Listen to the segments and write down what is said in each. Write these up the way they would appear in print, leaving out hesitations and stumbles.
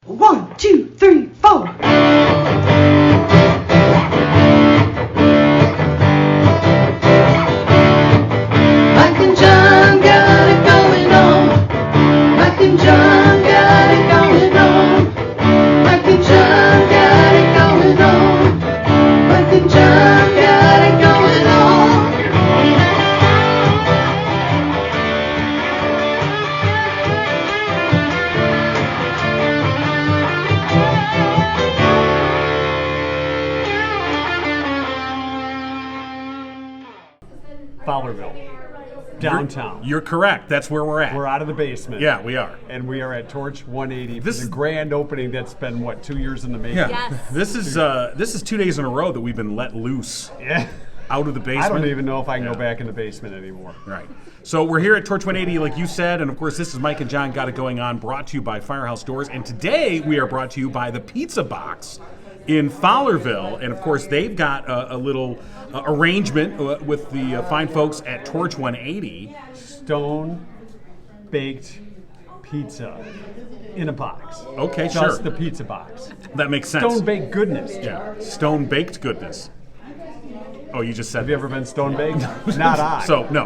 1, 2, 3, 4. Mike and John got it going on. Mike and John got it going on. Mike and John got it going on. Mike and John got it going on. Fowlerville, downtown. You're correct. That's where we're at. We're out of the basement. Yeah, we are. And we are at Torch 180 This for is- the grand opening that's been, 2 years in the making? Yeah. Yes. This is 2 days in a row that we've been let loose Yeah. out of the basement. I don't even know if I can Yeah. go back in the basement anymore. Right. So we're here at Torch 180, like you said, and of course this is Mike and John Got It Going On, brought to you by Firehouse Doors, and today we are brought to you by the Pizza Box in Fowlerville, and of course they've got a little arrangement with the fine folks at Torch 180. Stone baked pizza in a box. Okay, Just sure. the pizza box. That makes sense. Stone baked goodness. Yeah. Stone baked goodness. Oh, you just said. Have you ever been stone baked? Not I. So, no.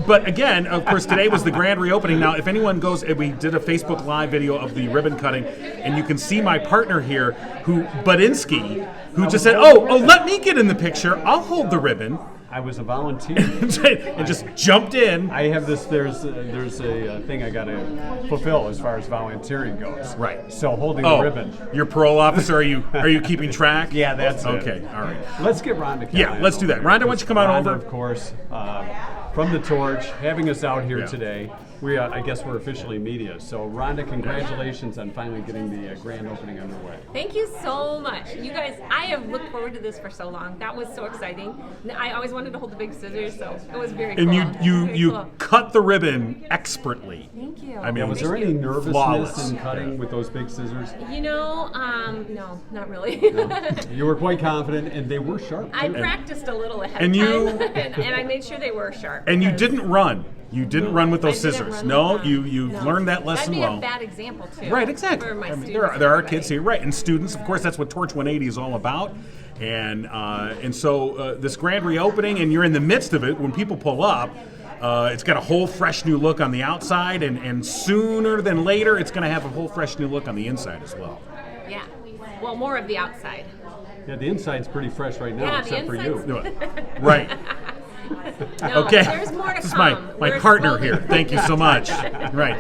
But again, of course, today was the grand reopening. Now, if anyone goes, we did a Facebook Live video of the ribbon cutting, and you can see my partner here, Budinsky, who just said, oh, let me get in the picture. I'll hold the ribbon. I was a volunteer. And just jumped in. I have this. There's a thing I got to fulfill as far as volunteering goes. Right. So holding the ribbon. Your parole officer, are you keeping track? Yeah, that's it. Okay, all right. Let's get Rhonda. coming Yeah, let's do that. Rhonda, why don't you come on Rhonda, over? of course, from the Torch, having us out here Yeah. today. We, I guess, we're officially media. So, Rhonda, congratulations on finally getting the grand opening underway. Thank you so much. You guys, I have looked forward to this for so long. That was so exciting. I always wanted to hold the big scissors, so it was very cool. And Very you cool. cut the ribbon expertly. Thank you. I mean, Was Thank there any nervousness Flawless. in cutting with those big scissors? You know, no, not really. You were quite confident, and they were sharp. I too. practiced a little ahead And of you- time, and I made sure they were sharp. And you because didn't run. You didn't run with I those didn't scissors. run No, with them. you've No. learned that lesson That'd be well. a bad example too. Right, exactly. For my I mean, students there are and kids here, everybody. right? And students, of course, that's what Torch 180 is all about. And so this grand reopening, and you're in the midst of it. When people pull up, it's got a whole fresh new look on the outside, and sooner than later, it's going to have a whole fresh new look on the inside as well. Yeah. Well, more of the outside. Yeah, the inside's pretty fresh right now, Yeah, the except for you. inside's- Right. No, Okay. There's more to This is come. my We're partner exploding. here. Thank you so much. Right.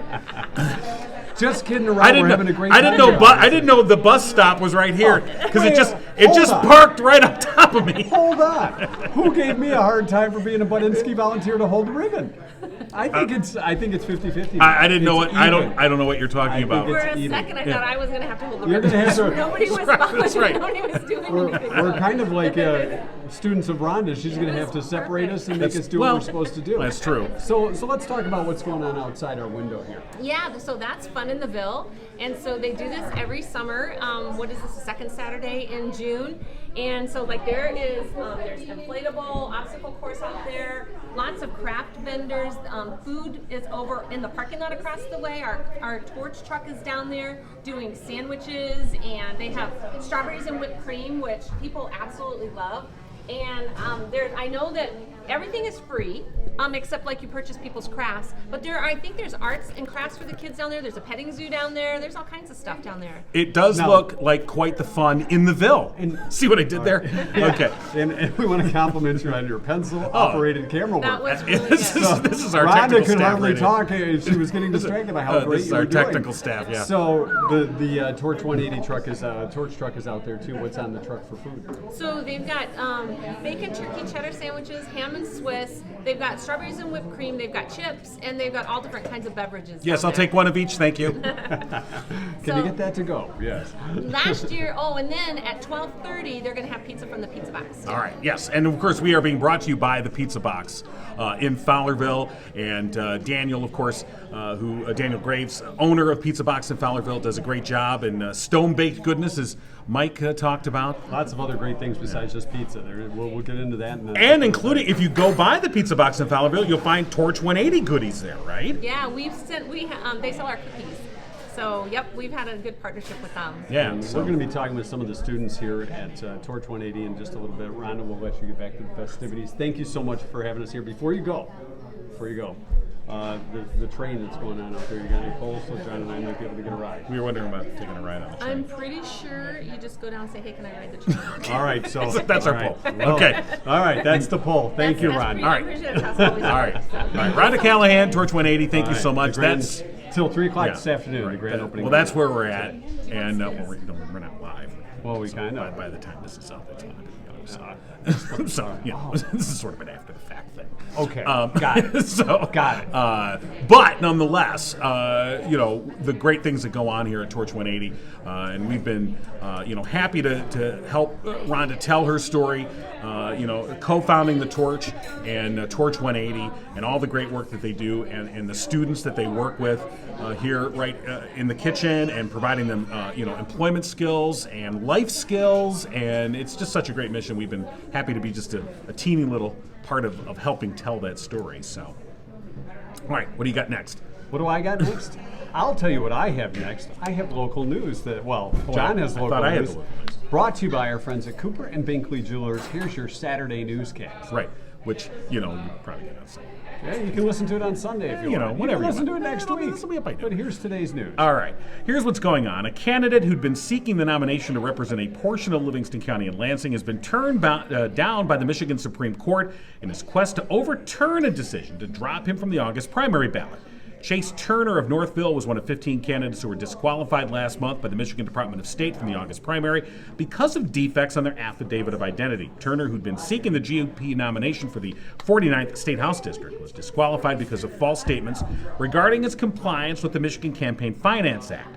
Just kidding around. I didn't we're know. having a great I didn't time know. here. I didn't know the bus stop was right here because wait, it hold just on. parked right on top of me. Hold on. Who gave me a hard time for being a Budinsky volunteer to hold the ribbon? I think it's 50-50. I didn't know what. It's I don't. even. I don't know what you're talking I think about. For it's a even. second, I thought I was going to have to hold the You're ribbon. gonna have to- Nobody was That's right. Nobody was doing We're anything. kind of like students of Rhonda. She's going to have to separate us and make us do what we're supposed to do. That's true. So let's talk about what's going on outside our window here. Yeah, so that's Fun in the Ville. And so they do this every summer. What is this, the second Saturday in June? And so like there's inflatable obstacle course out there, lots of craft vendors. Food is over in the parking lot across the way. Our torch truck is down there doing sandwiches, and they have strawberries and whipped cream, which people absolutely love. And I know that everything is free, except like you purchase people's crafts. But I think there's arts and crafts for the kids down there. There's a petting zoo down there. There's all kinds of stuff down there. It does Now- look like quite the fun in the Ville. See what I did there? Okay. And we want to compliment you on your pencil-operated camera That work. was really This good. is our Rhonda technical could staff. hardly right talk. She was getting distracted by how great This is you our were doing. technical staff. Yeah. So the Torch 180 truck torch truck is out there too. What's on the truck for food? So they've got bacon turkey cheddar sandwiches, ham and Swiss. They've got strawberries and whipped cream. They've got chips, and they've got all different kinds of beverages. Yes, down I'll there. take one of each. Thank you. Can you get that to go? Yes. Last year, and then at 12:30, they're going to have pizza from the Pizza Box. All right, yes. And of course, we are being brought to you by the Pizza Box in Fowlerville. And Daniel, of course, Daniel Graves, owner of Pizza Box in Fowlerville, does a great job. And stone baked goodness, as Mike talked about. Lots of other great things besides just pizza. We'll get into that. And including, if you go by the Pizza Box in Fowlerville, you'll find Torch 180 goodies there, right? Yeah, they sell our cookies. So, yep, we've had a good partnership with them. Yeah. And we're going to be talking with some of the students here at Torch 180 in just a little bit. Rhonda, we'll let you get back to the festivities. Thank you so much for having us here. Before you go, the train that's going on out there, you got any polls so John and I might be able to get a ride? We were wondering about taking a ride on the train. I'm pretty sure you just go down and say, hey, can I ride the train? All right, so That's our all poll. Well, Okay. All right, that's the poll. Thank you, Ron. All right. All All right. Rhonda Callahan, Torch 180, thank you so much. The grand- That's till 3 o'clock yeah. this afternoon, the Right. grand opening. Well, that's where we're at, and we're not live. Well, we So kind of. by the time this is up, it's on. So, this is sort of an after the fact thing. Okay, got it. So, Got it. But nonetheless, the great things that go on here at Torch 180, and we've been, happy to help Rhonda tell her story. Co-founding the Torch and Torch 180, and all the great work that they do, and the students that they work with here, right in the kitchen, and providing them, employment skills and life skills, and it's just such a great mission. We've been happy to be just a teeny little part of helping tell that story. So, all right, what do you got next? What do I got next? I'll tell you what I have next. I have local news John has I local thought I had news. the local news. Brought to you by our friends at Cooper and Binkley Jewelers. Here's your Saturday newscast. Right, which, you probably get us. Yeah, you can listen to it on Sunday if you want. Whatever You you can listen to want. it next It'll be- week. this'll be up by But noon. here's today's news. All right, here's what's going on. A candidate who'd been seeking the nomination to represent a portion of Livingston County and Lansing has been turned down by the Michigan Supreme Court in his quest to overturn a decision to drop him from the August primary ballot. Chase Turner of Northville was one of 15 candidates who were disqualified last month by the Michigan Department of State from the August primary because of defects on their affidavit of identity. Turner, who'd been seeking the GOP nomination for the 49th State House District, was disqualified because of false statements regarding his compliance with the Michigan Campaign Finance Act.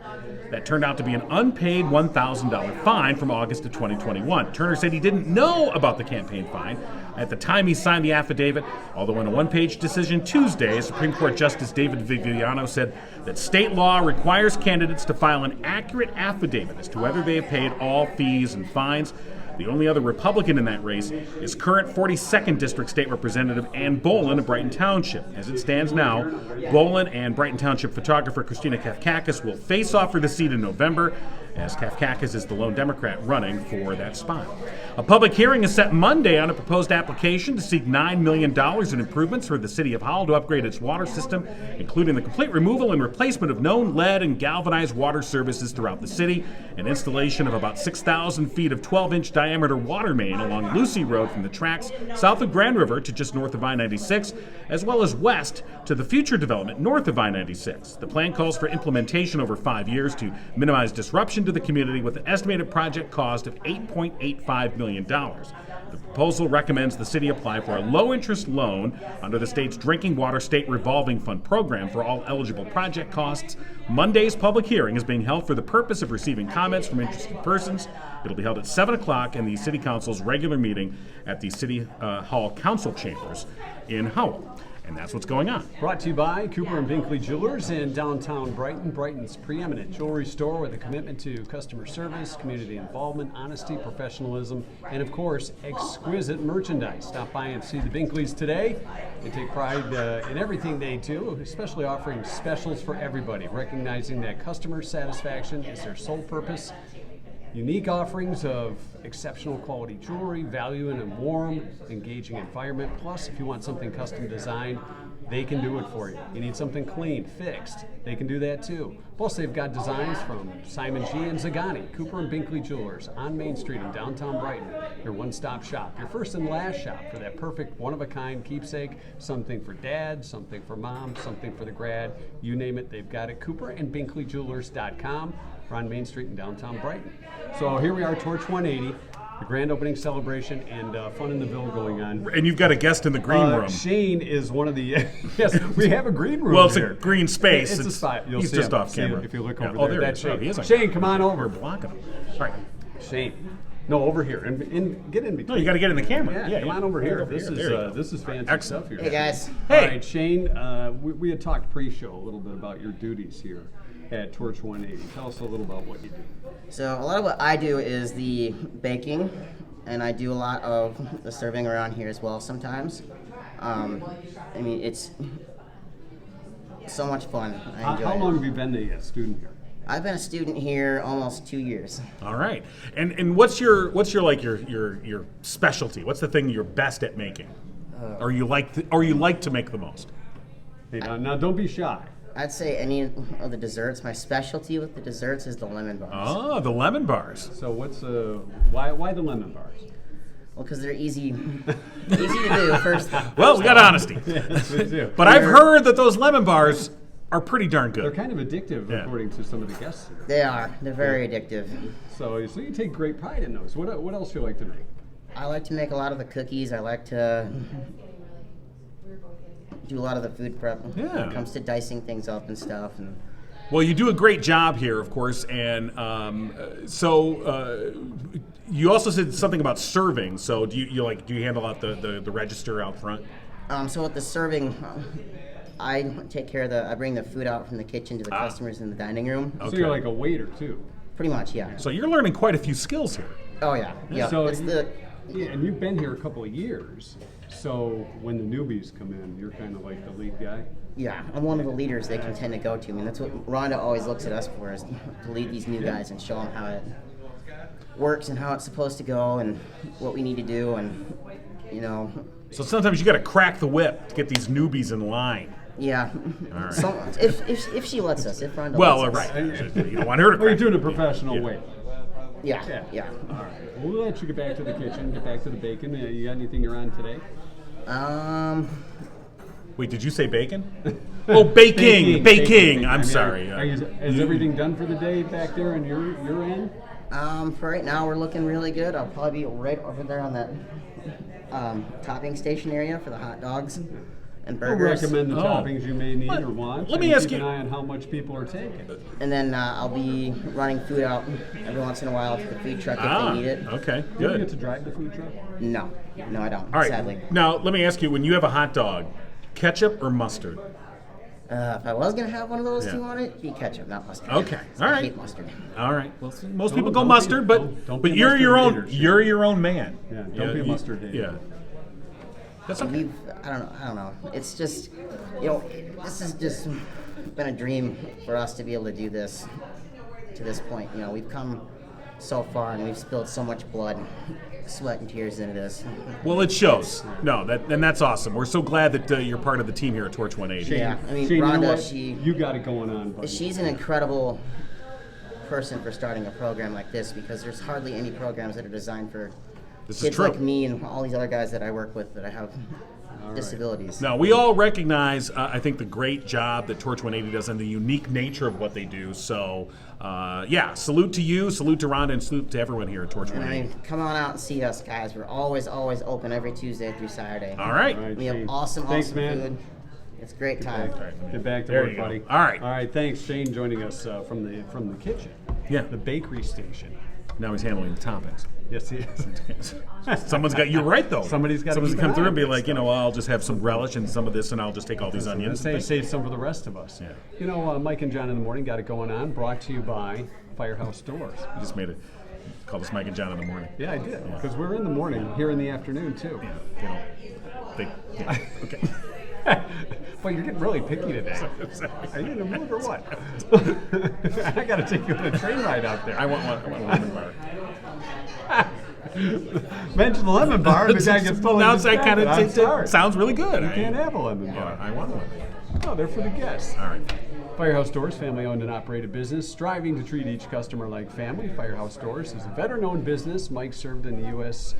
That turned out to be an unpaid $1,000 fine from August of 2021. Turner said he didn't know about the campaign fine at the time he signed the affidavit, although in a one-page decision Tuesday, Supreme Court Justice David Viviano said that state law requires candidates to file an accurate affidavit as to whether they have paid all fees and fines. The only other Republican in that race is current 42nd District State Representative Ann Bolin of Brighton Township. As it stands now, Bolin and Brighton Township photographer Christina Kafkakis will face off for the seat in November, as Kafkakis is the lone Democrat running for that spot. A public hearing is set Monday on a proposed application to seek $9 million in improvements for the city of Howell to upgrade its water system, including the complete removal and replacement of known lead and galvanized water services throughout the city, and installation of about 6,000 feet of 12-inch diameter water main along Lucy Road from the tracks south of Grand River to just north of I-96, as well as west to the future development north of I-96. The plan calls for implementation over 5 years to minimize disruption to the community with an estimated project cost of $8.85 million. The proposal recommends the city apply for a low-interest loan under the state's Drinking Water State Revolving Fund program for all eligible project costs. Monday's public hearing is being held for the purpose of receiving comments from interested persons. It'll be held at 7 o'clock in the City Council's regular meeting at the City Hall Council Chambers in Howell. And that's what's going on. Brought to you by Cooper and Binkley Jewelers in downtown Brighton. Brighton's preeminent jewelry store with a commitment to customer service, community involvement, honesty, professionalism, and of course, exquisite merchandise. Stop by and see the Binkleys today. They take pride in everything they do, especially offering specials for everybody, recognizing that customer satisfaction is their sole purpose. Unique offerings of exceptional quality jewelry, value in a warm, engaging environment. Plus, if you want something custom designed, they can do it for you. You need something clean, fixed, they can do that too. Plus, they've got designs from Simon G. and Zagani. Cooper and Binkley Jewelers on Main Street in downtown Brighton. Your one-stop shop, your first and last shop for that perfect one-of-a-kind keepsake. Something for dad, something for mom, something for the grad. You name it, they've got it. CooperandBinkleyJewelers.com. On Main Street in downtown Brighton. So here we are, Torch 180, the grand opening celebration, and fun in the Ville going on. And you've got a guest in the green room. Shane is one of the yes. We have a green room. Well, it's here. a green space. It's a spot. You'll he's see just him. off See him camera. if you look Yeah. over Oh, there. there That's he is. Shane. He is on Shane, camera. come on over. We're blocking him. Right. Shane, no, over here, and get in between. No, you got to get in the camera. Yeah, come on over here. There you go. This is fancy Excellent. stuff here. Hey guys. Hey. All right, Shane. We had talked pre-show a little bit about your duties here at Torch 180. Tell us a little about what you do. So a lot of what I do is the baking, and I do a lot of the serving around here as well sometimes. It's so much fun. I enjoy How it. long have you been a student here? I've been a student here almost 2 years. All right. And what's your your specialty? What's the thing you're best at making? Or you like to make the most? Hey, now don't be shy. I'd say any of the desserts. My specialty with the desserts is the lemon bars. Oh, the lemon bars. So why the lemon bars? Well, because they're easy to do. Well, we got honesty. Yes, we do. But I've heard that those lemon bars are pretty darn They're good. kind of addictive, Yeah. according to some of the guests here. They are. They're very addictive. So you take great pride in those. What else do you like to make? I like to make a lot of the cookies. I like to do a lot of the food prep when Yeah. it comes to dicing things up and stuff. And Well, you do a great job here, of course, and you also said something about serving. So do you handle out the register out front? so with the serving, I take care of I bring the food out from the kitchen to the customers in the dining room. So you're like a waiter too. Pretty much, yeah. So you're learning quite a few skills here. Oh yeah, yeah. So It's yeah, and you've been here a couple of years. So when the newbies come in, you're kind of like the lead guy. Yeah, I'm one of the leaders they can tend to go to. I mean, that's what Rhonda always looks at us for, is to lead these new guys and show them how it works and how it's supposed to go and what we need to do, and So sometimes you got to crack the whip to get these newbies in line. yeah. right. So, if she lets us, if Rhonda Well, lets us. right. You don't want her to Well, you're crack. doing it a professional way. Yeah, yeah. All right. We'll let you get back to the kitchen, get back to the bacon. You got anything you're on today? Wait, did you say bacon? Oh, baking. I'm I mean, sorry. Is everything done for the day back there on your end? For right now, we're looking really good. I'll probably be right over there on that topping station area for the hot dogs and We'll burgers. recommend the Oh. toppings you may need or want. let me and ask keep you- an eye on how much people are taking. And then I'll be running food out every once in a while to the food truck if they need it. Okay, You ever get good. to drive the food truck? No, I don't. All right. Sadly. Now, let me ask you: when you have a hot dog, ketchup or mustard? If I was gonna have one of those Yeah. two on it, it'd be ketchup, not mustard. Okay, all I right. hate mustard. All right. Well, most people Don't go be- mustard, but don't be a you're mustard your own. hater, Shane. You're your own man. Yeah, don't be a mustard hater. Yeah. That's okay. I don't know. It's just, this has just been a dream for us to be able to do this to this point. We've come so far and we've spilled so much blood, sweat, and tears into this. Well, it shows. No, that's awesome. We're so glad that you're part of the team here at Torch 180. Yeah, I mean, Shane, you know Rhonda, what? You got it going on, buddy. she's an incredible person for starting a program like this, because there's hardly any programs that are designed for This is kids true. like me and all these other guys that I work with that I have disabilities. No, we all recognize, I think, the great job that Torch 180 does and the unique nature of what they do. So, salute to you, salute to Rhonda, and salute to everyone here at Torch And I 180. mean, come on out and see us, guys. We're always open every Tuesday through Saturday. All right. All right, We have Shane. awesome Thanks, man. food. It's a great time. Get back to There work, you go. buddy. All right. All right. Thanks, Shane, joining us from the kitchen. Yeah. The bakery station. Now he's handling the toppings. Yes, he is. Someone's got, you're right though. Somebody's gotta Someone's keep come an through eye and be on like, this I'll just have some relish and some of this, and I'll just take all these onions. Say, save some for the rest of us. Yeah. Mike and John in the morning got it going on. Brought to you by Firehouse Doors. You just made it. Call us Mike and John in the morning. Yeah, I did. Because we're in the morning, here in the afternoon too. Okay. Well, you're getting really picky today. Are you in a mood or what? I got to take you on a train ride out there. I want one. I want a lemon bar. Mention the lemon bar, and the guy gets totally Now that kind distracted. I'm sorry. of sounds really good. You can't have a lemon bar. I want one. No, they're for the guests. All right. Firehouse Doors, family-owned and operated business, striving to treat each customer like family. Firehouse Doors is a veteran-owned business. Mike served in the U.S.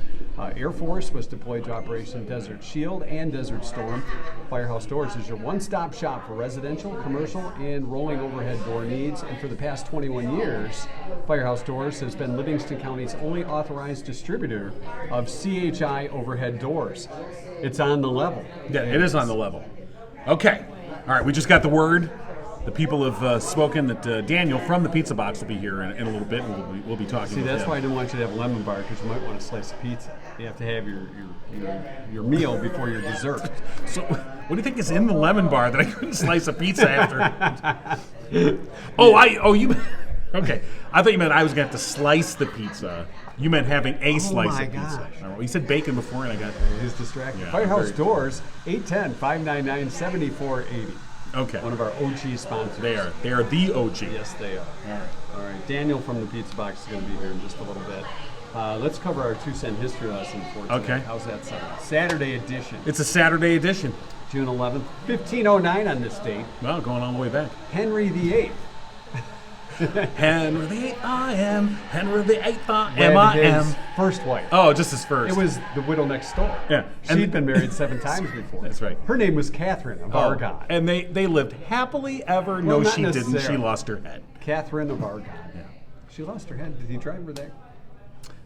Air Force, was deployed to Operation Desert Shield and Desert Storm. Firehouse Doors is your one-stop shop for residential, commercial, and rolling overhead door needs. And for the past 21 years, Firehouse Doors has been Livingston County's only authorized distributor of CHI overhead doors. It's on the level. Yeah, it is on the level. Okay. All right, we just got the word. The people have spoken that Daniel from the Pizza Box will be here in a little bit. We'll be talking. See, with that's him. why I didn't want you to have a lemon bar, because you might want a slice of pizza. You have to have your meal before your dessert. So, what do you think is in the lemon bar that I couldn't slice a pizza after? Okay. I thought you meant I was going to have to slice the pizza. You meant having a slice my of pizza. gosh. All right, well, you said bacon before, and I got. He's distracted. Yeah, Firehouse very- Doors, 810-599-7480. Okay. One of our OG sponsors. They are the OG. Yes, they are. All right. Daniel from the Pizza Box is going to be here in just a little bit. Let's cover our 2-cent history lesson for today. Okay. How's that sound? Saturday edition. It's a Saturday edition. June 11th, 1509 on this date. Well, going all the way back. Henry VIII. Henry VIII, I am. Henry VIII, I wed am. his first wife. Oh, just his first. It was the widow next door. Yeah. She'd been married 7 times before. That's right. Her name was Catherine of Argon. And they lived happily ever. Well, No, not she didn't. She necessarily. lost her head. Catherine of Argon. Yeah. She lost her head. Did he drive her there?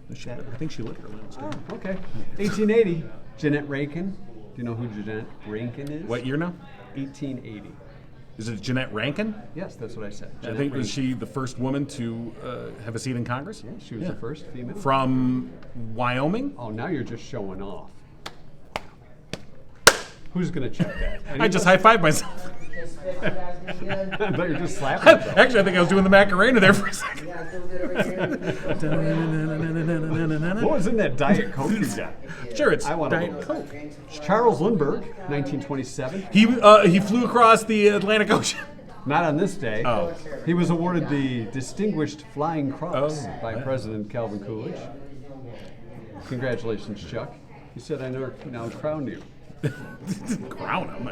I think she literally lost her head. Okay. 1880, Jeanette Rankin. Do you know who Jeanette Rankin is? What year now? 1880. Is it Jeanette Rankin? Yes, that's what I said. I Jeanette think was Rankin. she the first woman to have a seat in Congress? Yeah, she was the first female. From Wyoming? Oh, now you're just showing off. Who's going to check that? I just high-fived myself. I thought you were just slapping yourself. Actually, I think I was doing the Macarena there for a second. What was in that Diet Coke you got? Sure, it's I want a Diet little Coke. Charles Lindbergh, 1927. He flew across the Atlantic Ocean. Not on this day. Oh. He was awarded the Distinguished Flying Cross Oh, by yeah. President Calvin Coolidge. Congratulations, Chuck. He said, I now crown you. Crown him.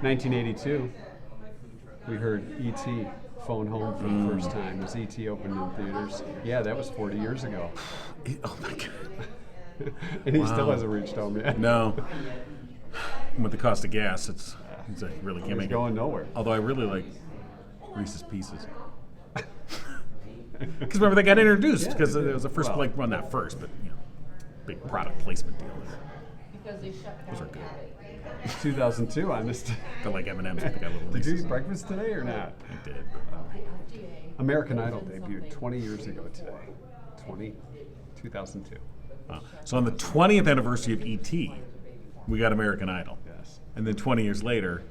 1982, we heard E.T. phone home for the first time. Was E.T. opened in theaters? Yeah, that was 40 years ago. Oh my God. And he still Wow. hasn't reached home yet. No. With the cost of gas, it's really can't He's make going it. nowhere. Although I really like Reese's Pieces. Because remember they got introduced Yeah, because they it did. was the first, Well- well, not first, but big product placement deal. Those are good. 2002 on this. They're like M&Ms. They got little Did you Reese's. eat breakfast today or not? I did. American Idol debuted 20 years ago today. 2002. So on the 20th anniversary of E.T., we got American Idol. Yes. And then 20 years later,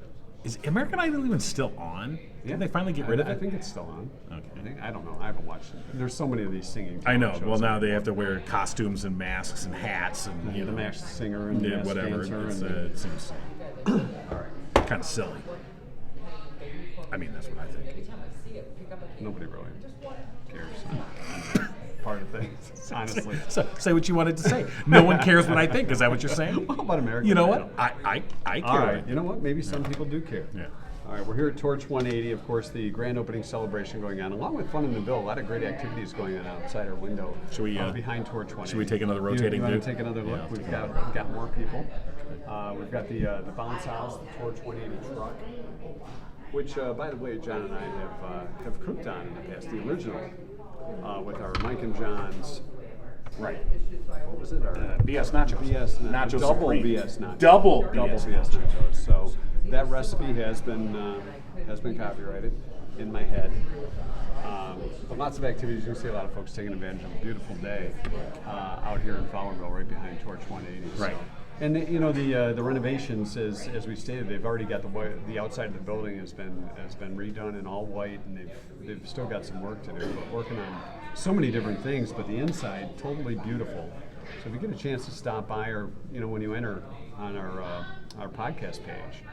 is American Idol even still on? Did they finally get rid of it? I think it's still on. Okay. I don't know. I haven't watched it. There's so many of these singing. I know. shows Well, now out they there. have to wear costumes and masks and hats and The Masked Singer and the yeah, Masked whatever. Dancer It's, and it seems kind of silly. I mean, that's what I think. nobody really cares. Part of things, honestly. So, say what you wanted to say. No one cares what I think. Is that what you're saying? How about American You know Idol? what? I care. All right. You know what? Maybe some people do care. Yeah. All right, we're here at Torch 180, of course, the grand opening celebration going on, along with Fun in the Ville. A lot of great activities going on outside our window. Should we, behind Torch 180. should we take another rotating You want view? to take another look? Yeah, We've got more people. We've got the bounce house, the Torch 180 truck, which, by the way, John and I have cooked on in the past. The original with our Mike and John's. Right. What was it? Our BS nachos. BS Nachos double Supreme. BS nachos. Double Double BS BS nachos. So that recipe has been copyrighted in my head. But lots of activities. You can see a lot of folks taking advantage of a beautiful day out here in Fowlerville, right behind Torch 180. Right. And the renovations, as we stated, they've already got the outside of the building has been redone in all white, and they've still got some work to do. But working on so many different things, but the inside totally beautiful. So if you get a chance to stop by, or when you enter on our podcast page,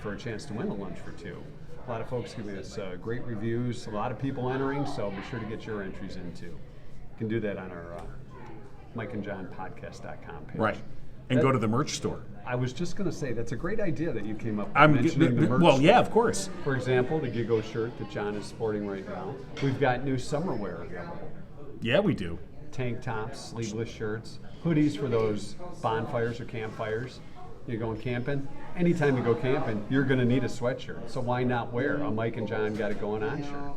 for a chance to win a lunch for two. A lot of folks giving us great reviews. A lot of people entering, so be sure to get your entries in too. You can do that on our MikeandJohnPodcast.com page. Right. And go to the merch store. I was just going to say, that's a great idea that you came up with, I'm mentioning the merch well, store. yeah, of course. For example, the Gigo shirt that John is sporting right now. We've got new summer wear available. Yeah, we do. Tank tops, sleeveless shirts, hoodies for those bonfires or campfires. You're going camping. Anytime you go camping, you're going to need a sweatshirt. So why not wear a Mike and John Got It Going On shirt?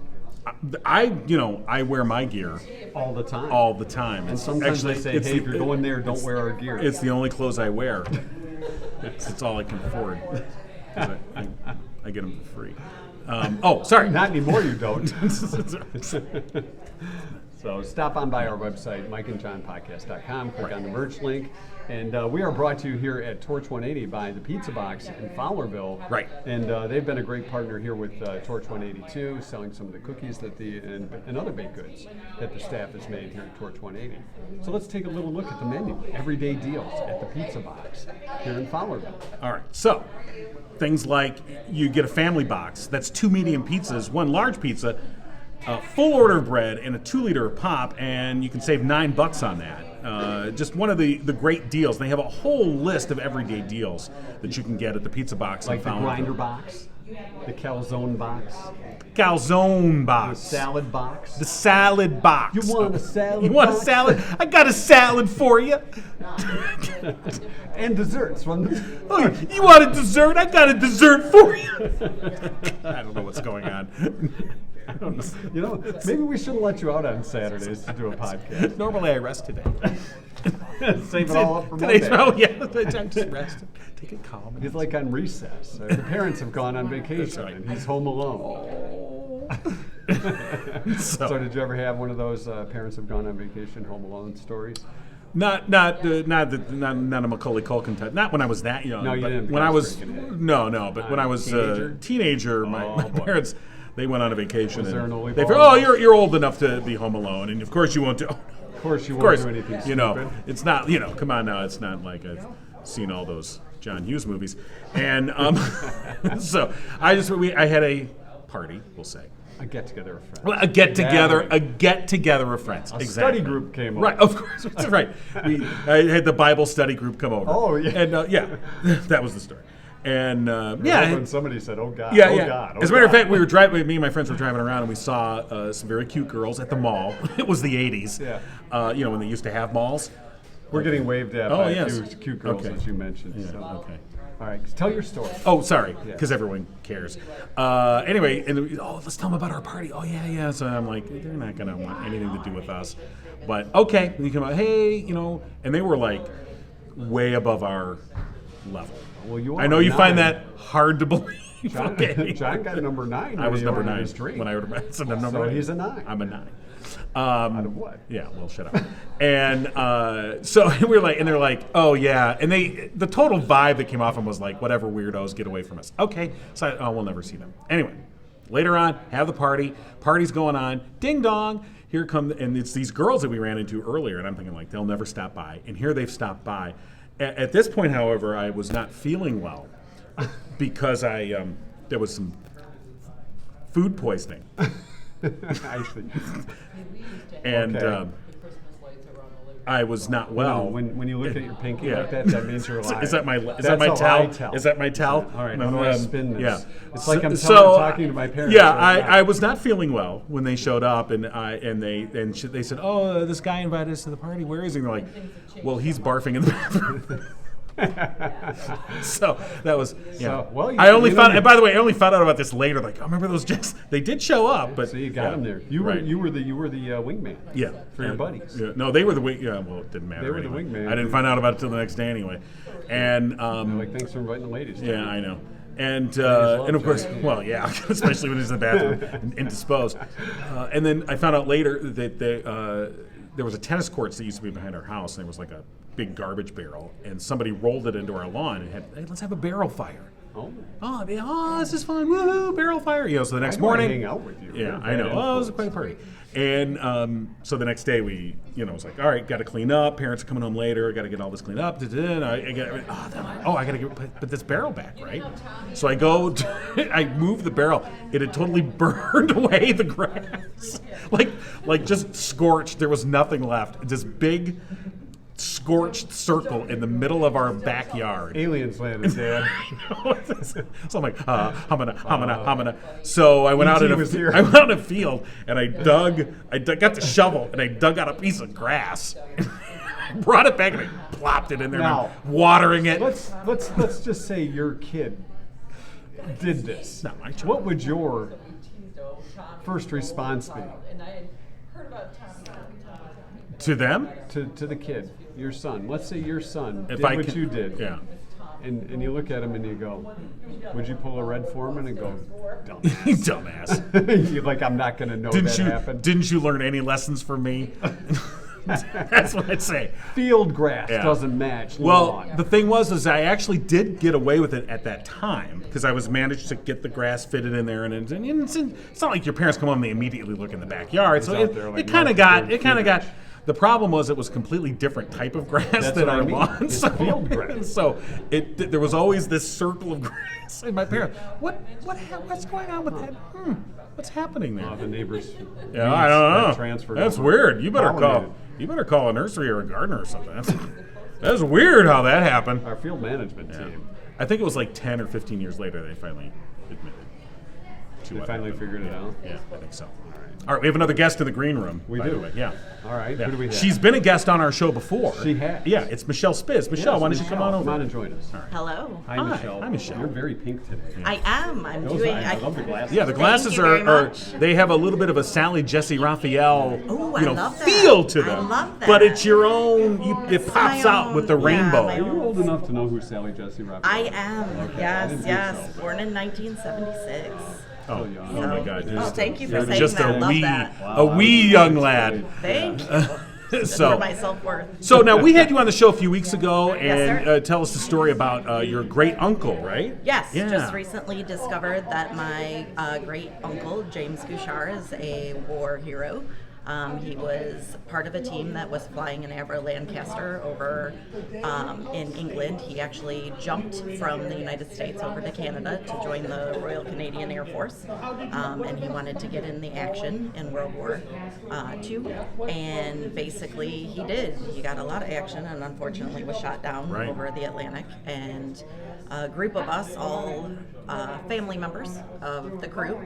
I wear my gear All the time. all the time. And sometimes Actually, they say, it's hey, if you're going there, don't wear our gear. It's the only clothes I wear. It's all I can afford. 'Cause I get them for free. Sorry. Not anymore, you don't. So stop on by our website, mikeandjohnpodcast.com, click on the merch link. And we are brought to you here at Torch 180 by the Pizza Box in Fowlerville. Right. And they've been a great partner here with Torch 180 too, selling some of the cookies that and other baked goods that the staff has made here at Torch 180. So let's take a little look at the menu. Everyday deals at the Pizza Box here in Fowlerville. All right. So things like you get a family box. That's 2 medium pizzas, 1 large pizza, a full order of bread, and a 2-liter of pop, and you can save $9 on that. Just one of the great deals. They have a whole list of everyday deals that you can get at the Pizza Box. Like the grinder box, the calzone box, calzone box, the salad box. the salad box. You want a salad You want a box? salad? I got a salad for you. And desserts from the. Oh, you want a dessert? I got a dessert for you. I don't know what's going on. I don't know. You know, maybe we shouldn't let you out on Saturdays to do a podcast. Normally I rest today. Save it all up for Today's Monday. I'm just resting. Take it calm. He's like on recess. The parents have gone on vacation, That's right. and he's home alone. So did you ever have one of those parents have gone on vacation, home alone stories? Not a Macaulay Culkin type. Not when I was that young. No, you but didn't, When I because was freaking but when I was teenager? teenager, my boy. parents they went on a vacation. Was there and an Oli they Ball? thought, oh, you're old enough to be home alone, and of course you won't do. Of course, you Of won't course, do anything stupid. you know, it's not. You know, come on now, it's not like I've seen all those John Hughes movies, and so I had a party, we'll say. A get together of friends. Well, a get together of friends. A exactly. study group came over. Right, of course, that's right. I had the Bible study group come over. Oh, yeah. And yeah, that was the story. And When somebody said, "Oh God, yeah, oh yeah. God." As a matter of fact, we were driving. Me and my friends were driving around, and we saw some very cute girls at the mall. It was the '80s. Yeah. You know, when they used to have malls. We're getting waved at Oh, by yes. a few cute girls Okay. that you mentioned. Yeah, so. okay. All right, tell your story. Oh, sorry, Yeah. because everyone cares. Anyway, let's tell them about our party. Oh, yeah. So I'm like, they're not going to want anything to do with us. But, okay. And you come out, hey, you know, and they were like way above our level. Well, you I know are you find 9. that hard to believe. John, Okay. John got a number 9. I was when he number ordered 9 his drink. when I ordered so number So 9. he's a 9. I'm a 9. Out of what? Yeah, well, shut up. And so we were like, and they're like, oh yeah, and the total vibe that came off them was like, whatever weirdos, get away from us. Okay, so we'll never see them. Anyway, later on, have the party's going on, ding dong. Here come, and it's these girls that we ran into earlier, and I'm thinking like they'll never stop by, and here they've stopped by. At this point, however, I was not feeling well because there was some food poisoning. I see. And Okay. I was not well. When you look at your pinky Yeah. like that means you're lying. Is that my That's towel? how I tell. Is that my towel? All right, how do I spin this? Yeah. It's like I'm So, talking to my parents. Yeah, right now. I was not feeling well when they showed up, and they said, "Oh, this guy invited us to the party. Where is he?" And they're like, "Well, he's barfing in the bathroom." So that was yeah. So, well, I only you found. know- And by the way, I only found out about this later. Like, I remember those jets. They did show up, but So you got yeah, him there. You were right. you were the wingman. Yeah, For your and- buddies. Yeah, no, they were the wing. Yeah, well, it didn't matter. They were the anyway. wingman. I didn't find out about it till the next day anyway. And They're like, thanks for inviting the ladies. yeah, I know. And love of course, Jack. well, yeah, especially when he's in the bathroom and disposed. And then I found out later that there was a tennis court that used to be behind our house, and there was like a big garbage barrel, and somebody rolled it into our lawn and had, hey, let's have a barrel fire. Oh, this is fun! Woohoo! Barrel fire! You know, so the next I know I morning, hang out with you. yeah, You're a I know. bad Oh, it was influence. quite a party. And so the next day, we, it was like, all right, got to clean up. Parents are coming home later. Got to get all this cleaned up. And I got to put this barrel back, right? So I go, I move the barrel. It had totally burned away the grass, like just scorched. There was nothing left. This big scorched circle in the middle of our backyard. Aliens landed, Dad. So I'm like, hamana. So I went out E.T. in was here. I went out in a field and I got the shovel and I dug out a piece of grass, brought it back and I plopped it in there, Now, and I'm watering it. Let's just say your kid did this. No, my child. What would your first response be To them, to the kid, your son? Let's say your son if did I what can, you did. yeah. And you look at him and you go, would you pull a red foreman and go, dumbass? Dumbass. You're like, I'm not going to know that happened. Didn't you learn any lessons from me? That's what I'd say. Field grass doesn't match Well, lawn. the thing was I actually did get away with it at that time because I was managed to get the grass fitted in there, and it's not like your parents come home and they immediately look in the backyard. So it kind of got. The problem was it was a completely different type of grass than our lawn. It's field grass. So there was always this circle of grass. And my parents, what's going on with that? What's happening there? The neighbors. Yeah, I don't know. Transferred. That's weird. You better call a nursery or a gardener or something. That's weird how that happened. Our field management team. I think it was like 10 or 15 years later they finally admitted. They finally figured it out? Yeah, I think so. All right, we have another guest in the green room. We by do. the way. Yeah. All right. Yeah. Who do we have? She's been a guest on our show before. She has. Yeah, it's Michelle Spiz. Michelle, why don't you come on over? Come on and join us. Hello. Hi, Michelle. Hi, Michelle. You're very pink today. I am. I love the glasses. Yeah, the glasses you very are much. they have a little bit of a Sally Jesse Raphael Ooh, I love that. feel to I them. love that. But it's your own. It pops my out with the own- rainbow. my Are you old enough to know who Sally Jesse Raphael I is? am. Okay, I didn't Yes. think so. Born in 1976. Oh, young. oh my God! Oh, thank you for You're saying just that. a I love wee, that. a wee young lad. Thank you. Just So- for my self-worth. So now we had you on the show a few weeks ago, Yes, and sir. tell us the story about your great uncle, right? Yes, Yeah. just recently discovered that my great uncle, James Gouchard, is a war hero. He was part of a team that was flying an Avro Lancaster over in England. He actually jumped from the United States over to Canada to join the Royal Canadian Air Force, and he wanted to get in the action in World War II. And basically, he did. He got a lot of action, and unfortunately was shot down Right. over the Atlantic. And a group of us, all family members of the crew,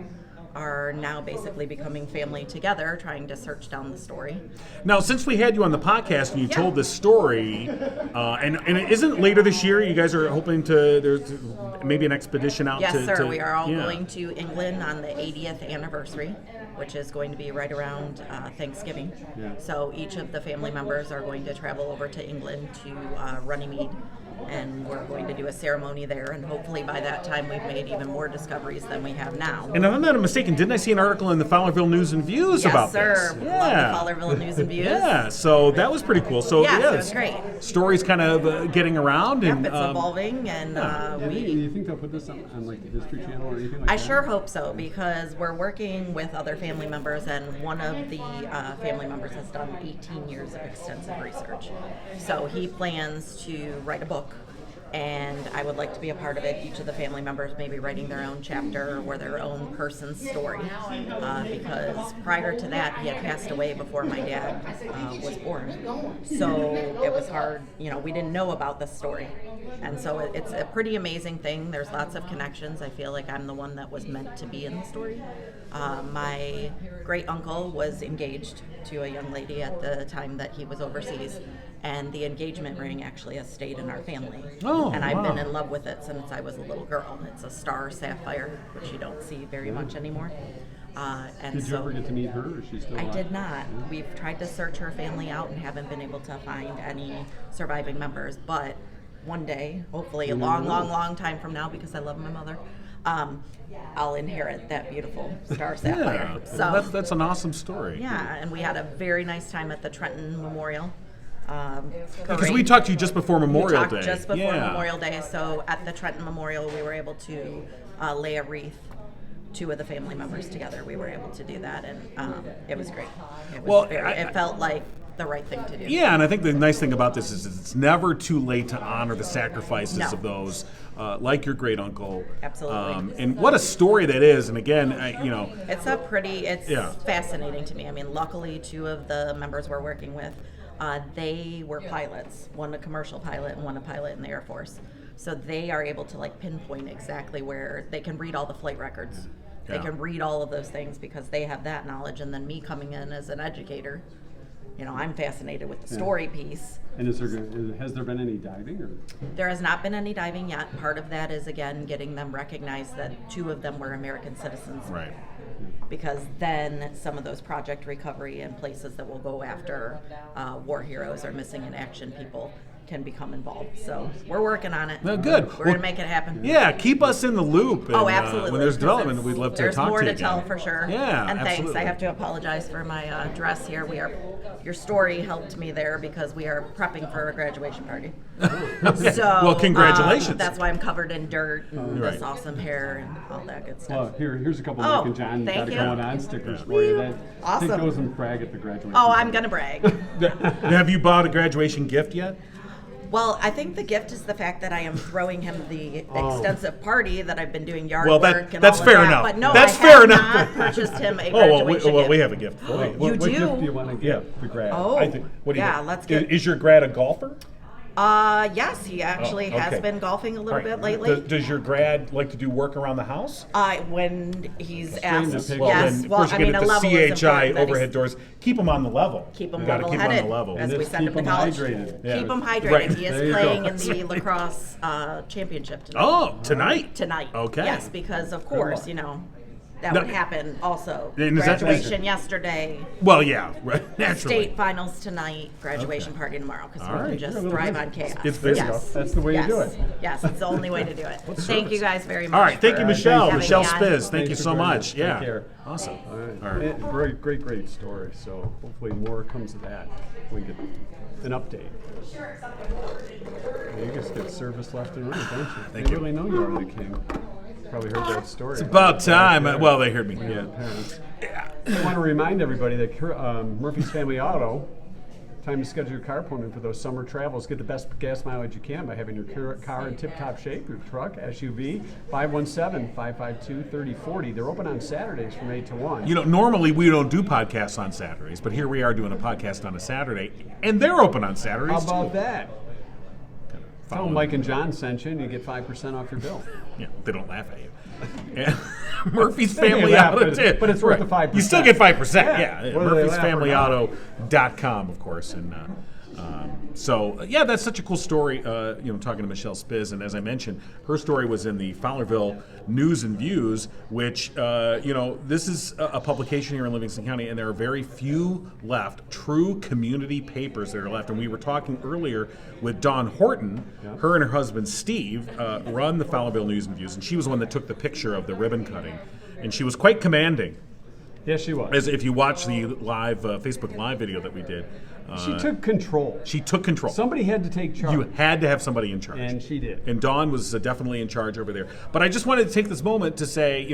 are now basically becoming family together, trying to search down the story. Now, since we had you on the podcast and you told this story, and it isn't later this year, you guys are hoping to, there's maybe an expedition out Yes, to... sir. to- We are all yeah. going to England on the 80th anniversary, which is going to be right around Thanksgiving. Yeah. So each of the family members are going to travel over to England to Runnymede, and we're going to do a ceremony there. And hopefully by that time we've made even more discoveries than we have now. And if I'm not mistaken, didn't I see an article in the Fowlerville News and Views Yes, about sir. this? Love the Fowlerville News and Views. Yeah, so that was pretty cool. So Yes, yeah, it was great. Stories kind of getting around, Yep, and it's evolving, and Do you think they'll put this on like the History Channel or anything like that? I sure hope so, because we're working with other family members, and one of the family members has done 18 years of extensive research. So he plans to write a book, and I would like to be a part of it. Each of the family members maybe writing their own chapter or their own person's story, because prior to that, he had passed away before my dad was born. So it was hard, we didn't know about this story. And so it's a pretty amazing thing. There's lots of connections. I feel like I'm the one that was meant to be in the story. My great uncle was engaged to a young lady at the time that he was overseas, and the engagement ring actually has stayed in our family. Oh, and I've wow. been in love with it since I was a little girl. It's a star sapphire, which you don't see very much anymore. And Did you so ever get to meet her, or is she still I alive? did not. We've tried to search her family out and haven't been able to find any surviving members. But one day, hopefully a long, long, long time from now, because I love my mother, I'll inherit that beautiful star sapphire. yeah, So that's an awesome story. yeah, and we had a very nice time at the Trenton Memorial. Because we parade. talked to you just before Memorial We talked Day. just before yeah. Memorial Day, so at the Trenton Memorial, we were able to lay a wreath. Two of the family members together, we were able to do that, and it was great. It was Well, it felt like the right thing to do. Yeah, and I think the nice thing about this is it's never too late to honor the sacrifices No. of those, like your great uncle. Absolutely. And what a story that is. And again, It's it's Yeah. fascinating to me. I mean, luckily, two of the members we're working with, they were pilots, one a commercial pilot and one a pilot in the Air Force. So they are able to pinpoint exactly where they can read all the flight records. They Yeah. can read all of those things because they have that knowledge. And then me coming in as an educator, I'm fascinated with the story piece. And has there been any diving? Or? There has not been any diving yet. Part of that is, again, getting them recognized that two of them were American citizens. right. Because then some of those project recovery and places that will go after war heroes or missing in action people, can become involved. So we're working on it. No, good. We're gonna make it happen. Yeah, keep us in the loop. And, Absolutely. when there's 'cause development, we'd love to there's talk more to you to tell again. for sure. Yeah, and thanks. absolutely. I have to apologize for my dress here. Your story helped me there because we are prepping for a graduation party. So Well, congratulations. that's why I'm covered in dirt and Right. this awesome hair and all that good stuff. Well, here's a couple Oh, Mike and John thank got it you. going on stickers for you. That Awesome. Take those and brag at the graduation. Oh, I'm gonna brag. Have you bought a graduation gift yet? Well, I think the gift is the fact that I am throwing him the extensive party that I've been doing yard Well, work and that's all of fair that. enough. But no, That's I fair have enough. not purchased him a Oh, well, graduation we gift. have a gift for you. What You gift do? do you want to give the grad? Oh, I think. What do you yeah, think? let's get. Is your grad a golfer? Yes, he actually Oh, okay. has been golfing a little All right. bit lately. Does your grad like to do work around the house? When he's Straighten the asked, pig. Well, yes. then, of Well, course, I you mean, get a the level is CHI important. that overhead he's- doors. Keep them on the level. Keep him You gotta keep 'em on level-headed the level. as And we just send him keep to 'em college. hydrated. Yeah. Keep him hydrated. Right. He is There you playing go. in the lacrosse championship tonight. Oh, tonight. Tonight. Okay. Yes, because of course, that No. would happen also. And is that- Graduation yesterday, Well, yeah, right, naturally. state finals tonight, graduation party tomorrow, because All we right. can just You're a little thrive busy. on chaos. It's busy. Yes. That's the way to do it. Yes, it's the only way to do it. Thank you guys very much. All right, thank you, for Michelle. having Michelle me on. Spiz, thank you Thanks for so joining much. us. Yeah, Take care. awesome. All right. All right. Great story. So hopefully more comes of that. We get an update. You just get service left and right, don't you? Thank they you. really know you are the king. Probably heard that story. It's About time. Well, they heard me. Yeah, Yeah. parents. I want to remind everybody that Murphy's Family Auto, time to schedule your car appointment for those summer travels. Get the best gas mileage you can by having your car in tip-top shape, your truck, SUV, 517-552-3040. They're open on Saturdays from 8 to 1. Normally we don't do podcasts on Saturdays, but here we are doing a podcast on a Saturday, and they're open on Saturdays. How about too. that? Tell them Mike and John sent you and you get 5% off your bill. Yeah, they don't laugh at you. And Murphy's They Family laugh, Auto, but it's worth the 5%. You still get 5%. Yeah. Yeah, Whether they laugh or not. Murphy'sFamilyAuto.com, of course, and that's such a cool story. Talking to Michelle Spiz, and as I mentioned, her story was in the Fowlerville News and Views, which this is a publication here in Livingston County, and there are very few left, true community papers that are left. And we were talking earlier with Dawn Horton. Yeah. Her and her husband Steve run the Fowlerville News and Views, and she was the one that took the picture of the ribbon cutting, and she was quite commanding. Yes, she was. As if you watch the live Facebook Live video that we did. She took control. She took control. Somebody had to take charge. You had to have somebody in charge. And she did. And Dawn was definitely in charge over there. But I just wanted to take this moment to say,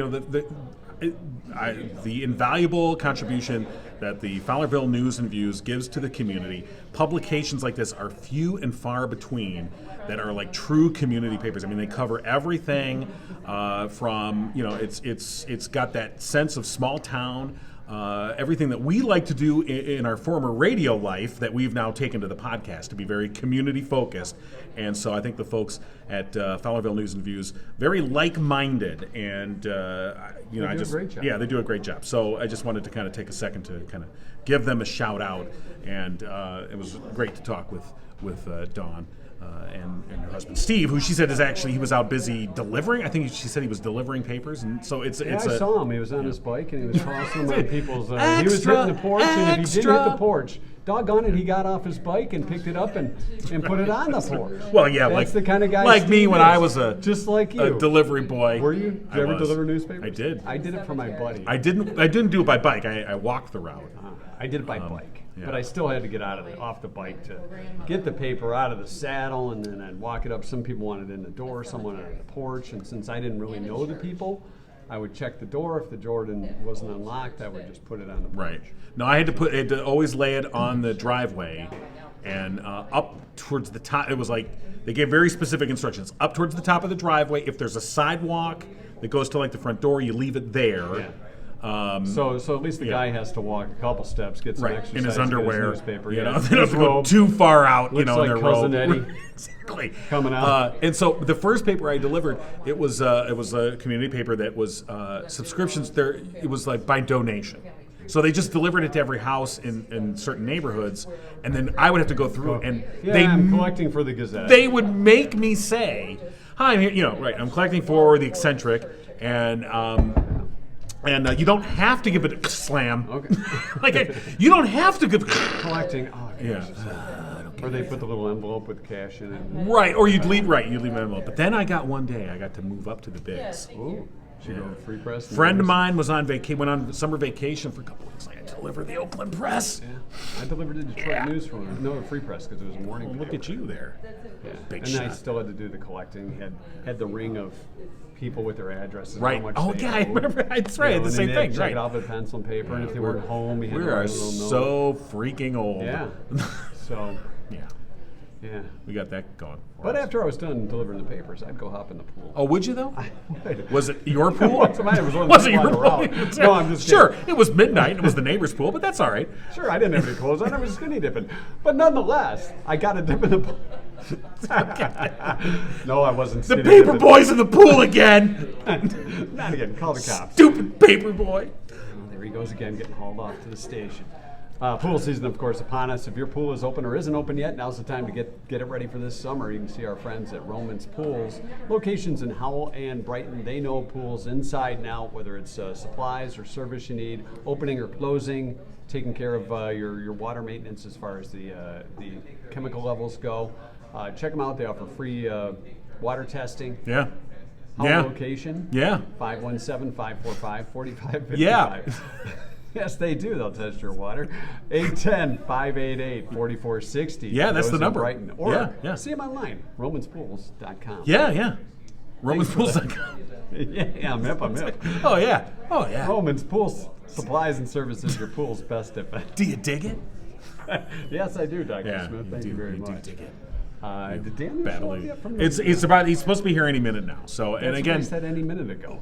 the invaluable contribution that the Fowlerville News and Views gives to the community. Publications like this are few and far between that are like true community papers. I mean, they cover everything from, it's got that sense of small town. Everything that we like to do in our former radio life that we've now taken to the podcast to be very community focused. And so I think the folks at Fowlerville News and Views, very like-minded, and do a great job. Yeah, they do a great job. So I just wanted to kind of take a second to kind of give them a shout out, and it was great to talk with Dawn. And her husband Steve, who she said he was out busy delivering. I think she said he was delivering papers, and so it's I saw him. He was on his bike and he was crossing them on people's. He was Extra, hitting the porch, and if he didn't hit extra. the porch, doggone it, he got off his bike and picked it up and put it on the porch. Well, yeah, that's the kind of guy. like me Steve when is. I was just like you. a delivery boy. Were you? Did I you ever was. deliver newspapers? I did. I did it for my buddy. I didn't do it by bike. I walked the route. I did it by bike, yeah. but I still had to get off the bike to get the paper out of the saddle, and then I'd walk it up. Some people wanted it in the door, some wanted it on the porch, and since I didn't really know the people, I would check the door. If the door wasn't unlocked, I would just put it on the porch. Right. No, I had to always lay it on the driveway, and up towards the top. It was like they gave very specific instructions. Up towards the top of the driveway. If there's a sidewalk that goes to like the front door, you leave it there. Yeah. So at least the guy has to walk a couple steps, get some Right, exercise, in his get underwear, newspaper, they yeah, don't have his to go robe. too far out, Looks in like their Cousin robe. Eddie Exactly. coming out. And so the first paper I delivered, it was a community paper that was subscriptions. There, it was like by donation. So they just delivered it to every house in certain neighborhoods, and then I would have to go through and I'm collecting for the Gazette. They would make me say, "Hi, I'm here." I'm collecting for the eccentric, and you don't have to give it a slam. Okay. You don't have to give. collecting. Oh, Yeah. Or they put the little envelope with cash in it. Right, or you'd leave an envelope. But then I got one day, I got to move up to the bigs. Ooh. Should go to Free Press. Friend of mine was on went on summer vacation for a couple weeks. I had to deliver the Oakland Press. Yeah. I delivered the Detroit News for him. No, the Free Press because it was a morning. Well, look at you there. Yeah. Big and shot. I still had to do the collecting. Had the ring of people with their addresses. Right. How much Oh, they yeah, I owed. remember. That's right. And The then same they had thing. to check Right. it off with pencil and paper, and if they weren't home, you had We to are write a little note. so freaking old. Yeah. So, Yeah. yeah. We got that going. for But us. after I was done delivering the papers, I'd go hop in the pool. Oh, would you though? Would. Was it your pool? What's the matter? It was one of Was the it your people pool? on the route. No, I'm just Sure. kidding. It was midnight. It was the neighbor's pool, but that's all right. Sure, I didn't have any clothes on. I was skinny dipping. But nonetheless, I got to dip in the pool. No, I wasn't The skinny paper dipping. boy's in the pool again. Not again. Call the cops. Stupid paper boy. There he goes again, getting hauled off to the station. Pool season, of course, upon us. If your pool is open or isn't open yet, now's the time to get it ready for this summer. You can see our friends at Romans Pools. Locations in Howell and Brighton. They know pools inside and out, whether it's supplies or service you need, opening or closing, taking care of your water maintenance as far as the chemical levels go. Check them out. They offer free water testing. Yeah. Howell Yeah. location. Yeah. 517-545-4555. Yeah. Yes, they do. They'll test your water. 810-588-4460. Yeah, that's Those the in number. Brighton. Or Yeah. see them online, romanspools.com. Yeah. Thanks for Romanspools.com. Yeah, I'm hip. Oh yeah. Oh yeah. Romans Pools supplies and services your pool's best defense. Do you dig it? Yes, I do, Dr. Yeah. Smith. Thank you very do much. dig it. Did Dan show up Battling. yet from the- It's He's supposed to be here any minute now. So and That's again, what I said any minute ago.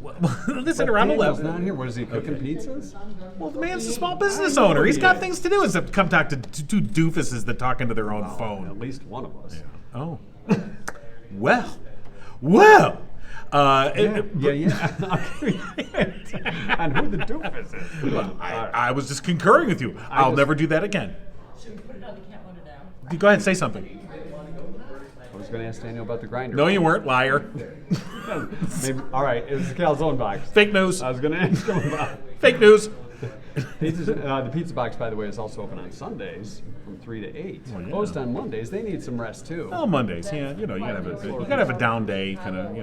listen But around Daniel's 11. not here. What is he cooking pizzas? Well, the man's a small business I know owner. He's he got is. things to do except come talk to two doofuses that talk into their own phone. At least one of us. Oh. Well. Yeah. And who the doofus is? I was just concurring with you. I'll never do that again. Go ahead and say something. I was going to ask Daniel about the grinder. No, you weren't, liar. Maybe, all right, it was the calzone box. Fake news. I was going to ask him about Fake news. the pizza box. By the way, is also open on Sundays from 3 to 8. Oh, yeah. Closed on Mondays. They need some rest too. Oh, Mondays. Yeah, you gotta have a down day, kind of.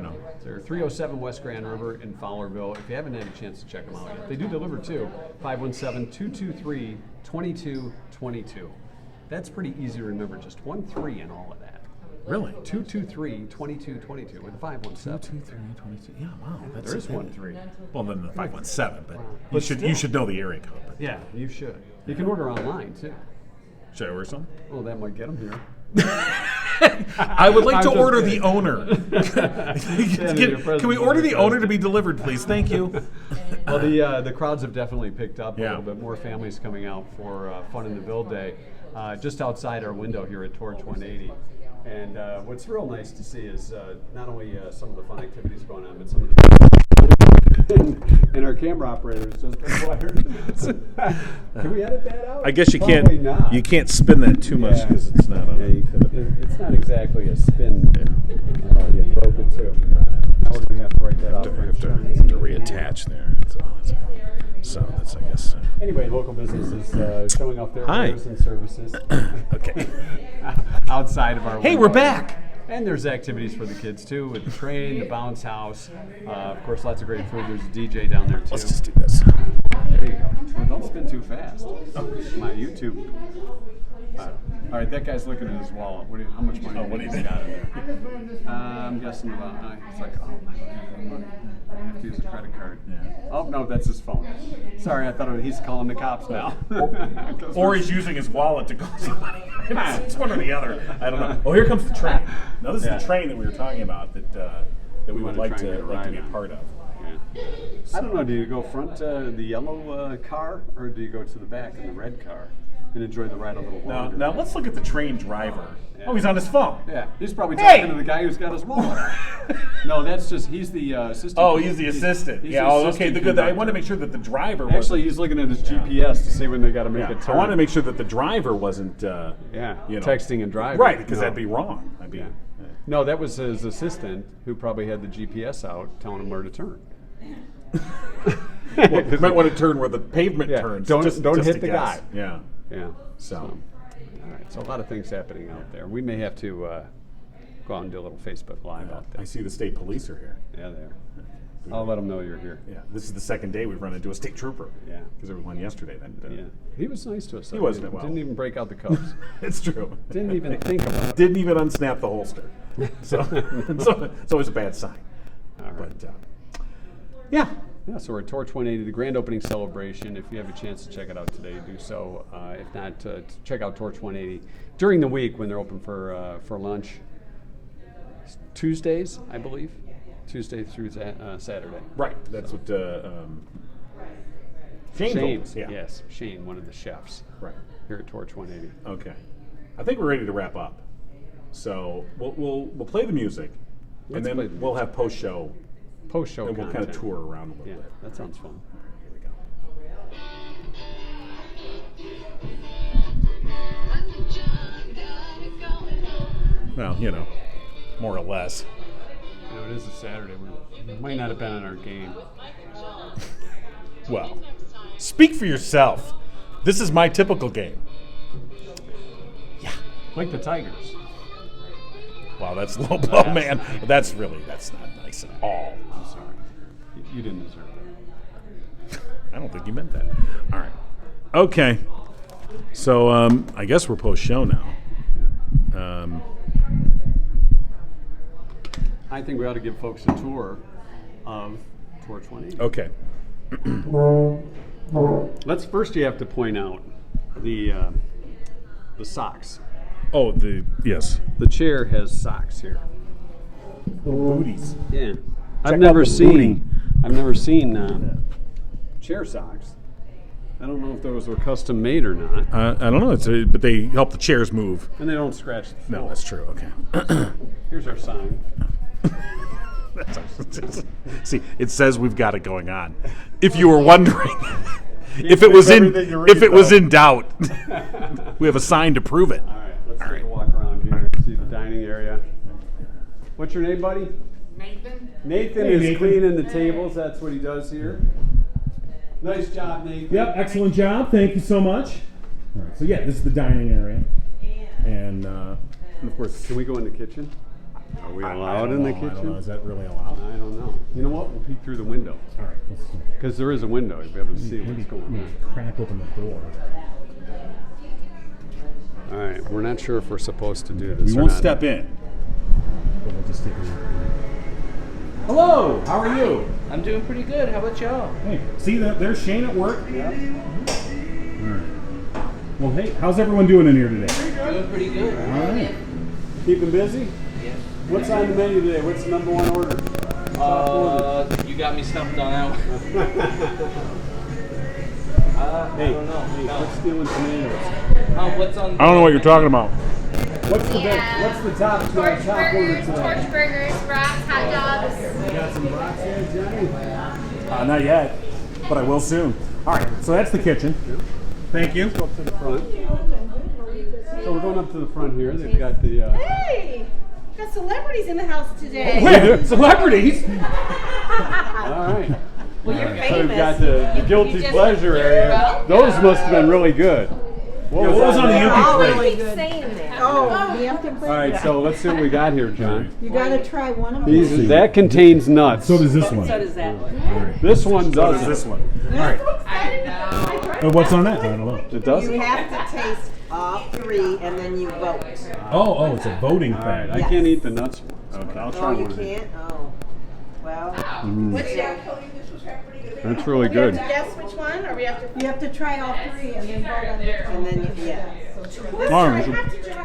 They're 307 West Grand River in Fowlerville. If you haven't had a chance to check them out yet, they do deliver too. 517-223-2222. That's pretty easy to remember. Just 1 3 in all of that. Really? 223-2222 with a 517. 2, 3, 22. Yeah, wow. That's There is 1 3. Well, then the 517, but But you still. should know the area code. But Yeah, you should. You can order online too. should I order some? Oh, that might get them here. I would like I'm to just order kidding. the owner. Can we order the owner to be delivered, please? Thank you. Well, the crowds have definitely picked up a Yeah. little bit. More families coming out for Fun in the Ville Day, just outside our window here at Torch 180. And what's real nice to see is not only some of the fun activities going on, but some of the and our camera operator is just acquired. Can we edit that out? I guess you Probably can't. not. You can't spin that too much Yeah. because it's not on. It's not exactly a spin. You broke it too. How would we have to write that out for insurance? to reattach there. So that's, I guess. Anyway, local businesses showing off their Hi. wares and services Okay. outside of our Hey, window. we're back. And there's activities for the kids too, with the train, the bounce house. Of course, lots of great food. There's a DJ down there too. Let's just do this. There you go. Well, don't spin too fast. My YouTube. All right, that guy's looking at his wallet. How much money? what do you he's think? got in there? I'm guessing about. It's like, oh, I don't have any money. I have to use a credit card. Yeah. Oh no, that's his phone. Sorry, I thought he's calling the cops now. Or he's using his wallet to call somebody. It's one or the other. I don't know. Oh, here comes the train. Now this is Yeah. the train that we were talking about that we would wanna like try to and get a be ride a on. part of. Yeah. I don't know. Do you go front the yellow car, or do you go to the back in the red car and enjoy the ride a little Now, longer? now let's look at the train driver. Oh, he's on his phone. Yeah, he's probably Hey! talking to the guy who's got his wallet. No, that's just he's the assistant. Oh, he's the assistant. he's Yeah. the Oh, okay. assistant The good. I conductor. want to make sure that the driver. Actually, he's looking at his GPS to see when they got to make a wasn't, turn. I want to make sure that the driver wasn't. Texting and driving. Right, because No. that'd be wrong. I'd be. Yeah. No, that was his assistant who probably had the GPS out telling him where to turn. Well, you might want to turn where the pavement Yeah, turns. don't just hit to the guess. guy. Yeah. Yeah. So, All right, so a lot of things happening out there. We may have to go out and do a little Facebook Live out I there. see the state police are here. Yeah, there. I'll let them know you're here. Yeah, this is the second day we've run into a state trooper. Yeah. Because there was one yesterday. Yeah, he was nice to us. He though. wasn't, well. Didn't even break out the cuffs. It's true. Didn't even think about it. Didn't even unsnap the holster. So, it's always a bad sign. All right. But, yeah. Yeah, so we're at Torch 180, the grand opening celebration. If you have a chance to check it out today, do so. If not, check out Torch 180 during the week when they're open for lunch. Tuesdays, I believe. Tuesday through Saturday. Right. That's what Shane told us. Yeah. Yes, Shane, one of the chefs. Right. Here at Torch 180. Okay. I think we're ready to wrap up. So we'll play the music, Let's and play then the we'll have post-show, Post-show and we'll content. kind of tour around a little Yeah, bit. that sounds fun. Here we go. Well, more or less. It is a Saturday. We might not have been on our game. Well, speak for yourself. This is my typical game. Like the Tigers. Wow, that's low blow, man. That's not nice at all. I'm sorry. You didn't deserve that. I don't think you meant that. All right. Okay. So I guess we're post-show now. I think we ought to give folks a tour of Torch 180. Okay. Let's first. You have to point out the socks. Oh, yes. The chair has socks here. Booties. Yeah, Check I've out never the seen chair socks. I don't know if those were custom made or not. I don't know, but they help the chairs move. And they don't scratch the floor. No, that's true. Okay. Here's our sign. See, it says we've got it going on. If you were wondering, if it was in doubt, we have a sign to prove it. All right, let's take a walk around here. See the dining area. What's your name, buddy? Nathan? Nathan is cleaning the tables. That's what he does here. Nice job, Nathan. Yep, excellent job. Thank you so much. All right, so yeah, this is the dining area, and of course, Can we go in the kitchen? Are we I allowed don't in the know. I don't know. kitchen? Is that really allowed? I don't know. You know what? We'll peek through the window. All right, let's Because there is a window. You'll be able to see maybe what's going on. crack open the door. All right, we're not sure if we're supposed to do this. We or won't not. step in, but we'll just take a look. Hello, how are you? I'm doing pretty good. How about y'all? Hey, see that? There's Shane at work. Yeah. All right. Well, hey, how's everyone doing in here today? Doing pretty good. All right. Keeping busy? Yeah. What's on the menu today? What's the number one order? Top order. You got me stumped on that one. I Hey, don't know. hey, quit stealing tomatoes. What's on? I don't know what you're talking about. What's the What's the top Torch top order burgers, today? torch burgers, brats, hot dogs. You got some brats here, Jenny? Not yet, but I will soon. All right, so that's the kitchen. Thank you. Go up to the front. So we're going up to the front here. They've got the. Hey, got celebrities in the house today. Wait, celebrities? All right. Well, you're So famous. we've got the guilty just- pleasure area. Those must have been really good. What was on the empty Oh, plate? really good. Oh, the empty plate. All right, so let's see what we got here, John. You gotta try one of them. That contains nuts. So does this one. So does that one. This one So does. does this one. All right. What's on that? I don't know. It does. You have to taste all three and then you vote. Oh, it's a voting All right, thing. I can't eat the nuts one. Okay, I'll Oh, try you one. can't? Oh. Well. That's really We have good. to guess which one, or we have to? You have to try all three and then vote on it. And then, yeah.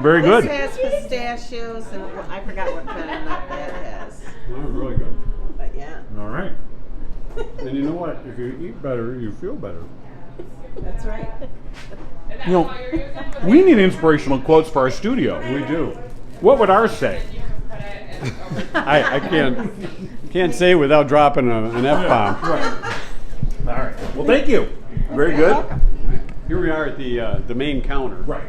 Very good. This has pistachios and I forgot what kind of nut that has. Oh, really good. But yeah, All right. And you know what? If you eat better, you feel better. that's right. You know, we need inspirational quotes for our studio. We do. What would ours say? I can't say without dropping an F-bomb. All right. Well, thank you. Very good. Here we are at the main counter Right.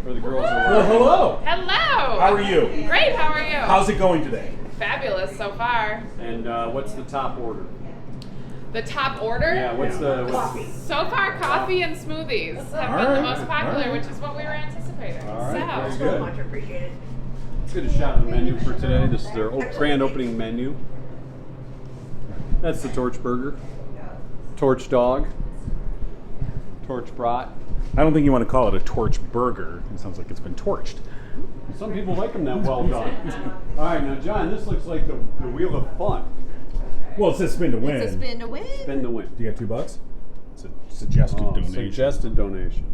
where the girls are Well, working. hello. Hello. How are you? Great. How are you? How's it going today? Fabulous so far. And what's the top order? The top order? Yeah, what's the So far, coffee and smoothies have been the most popular, which is what we were anticipating. Very So, good. Much appreciated. Let's get a shot of the menu for today. This is their grand opening menu. That's the torch burger, torch dog, torch brat. I don't think you want to call it a torch burger. It sounds like it's been torched. Some people like them that well done. All right, now John, this looks like the wheel of fun. Well, it says spin to win. It's a spin to win. Spin the win. Do you get $2? It's a suggested donation. Suggested donation.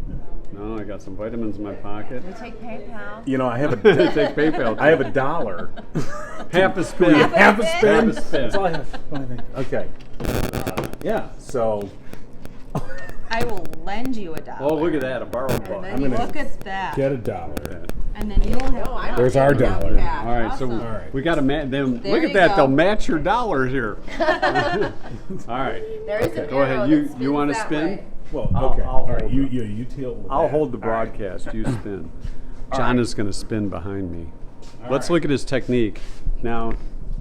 No, I got some vitamins in my pocket. We take PayPal. You know, I have a Take PayPal. I have $1. half a spin. Half a spin. Half a spin. That's all I have. Okay. Yeah. So I will lend you $1. Oh, look at that, a borrowed buck. I'm gonna Look at that. get $1. And then you'll have. There's our dollar. Yeah. All right, so Awesome. we got to match them. There Look at you that, go. they'll match your dollars here. All right. There is an Go arrow ahead. that You want to spins that spin? way. Well, I'll okay. All right. hold You deal. I'll hold the broadcast. You spin. John is going to spin behind me. Let's right. look at his technique. Now,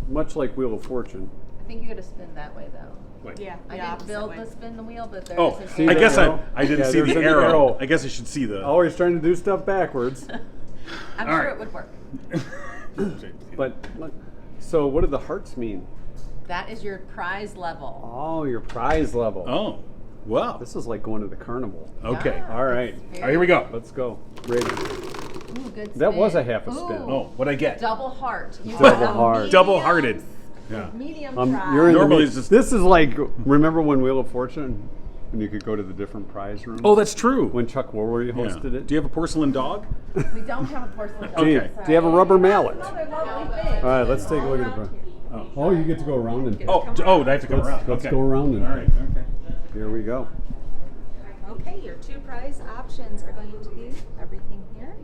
much like Wheel of Fortune. I think you got to spin that way though. Wait. Yeah. I didn't build the spin the wheel, but there's Oh, an See I the guess arrow? I didn't Yeah, see there's the an arrow. arrow. I guess I should see the. Always trying to do stuff backwards. I'm All sure right. it would work. But, look, so what do the hearts mean? That is your prize level. Oh, your prize level. Oh, wow. This is like going to the carnival. Okay. Yeah. All right. All right, here we go. Let's go. Ready. Ooh, good That was a spin. half a spin. Ooh, Oh, what'd I get? Double heart. You Double got a heart. medium- Double-hearted. Yeah. Medium You're prize. in the Normally mid- it's just- This is like, remember when Wheel of Fortune, when you could go to the different prize rooms? Oh, that's true. When Chuck Woolery Yeah. hosted it? Do you have a porcelain dog? We don't have a porcelain dog. Okay. Do you have a rubber mallet? Another lovely thing. All right, let's take a look at the. Oh, you get to go around and. Oh, I have to come around. Let's Okay. go around and. All right. Okay. Here we go. Okay, your two prize options are going to be everything here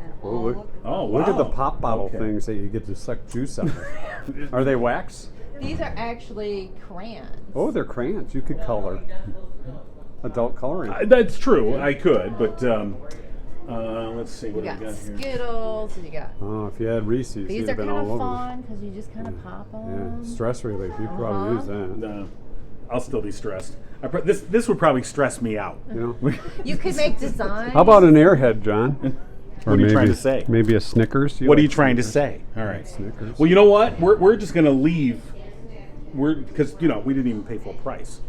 and Oh, all look. of Oh, Look at the wow. pop bottle Okay. things that you get to suck juice out of. Are they wax? These are actually crayons. Oh, they're crayons. You could color. Adult coloring. That's true. I could, but let's see You what got we got here. Skittles. You got. Oh, if you had Reese's, These you'd are have been kind all of over. fun because you just kind of pop them. Yeah, stress relief. You probably use that. No, I'll still be stressed. This would probably stress me out. You know. You could make designs. How about an airhead, John? What are you trying to say? Maybe a Snickers. What are like you trying to Snickers? say? All right. Snickers. Well, you know what? We're just gonna leave. Because we didn't even pay full price.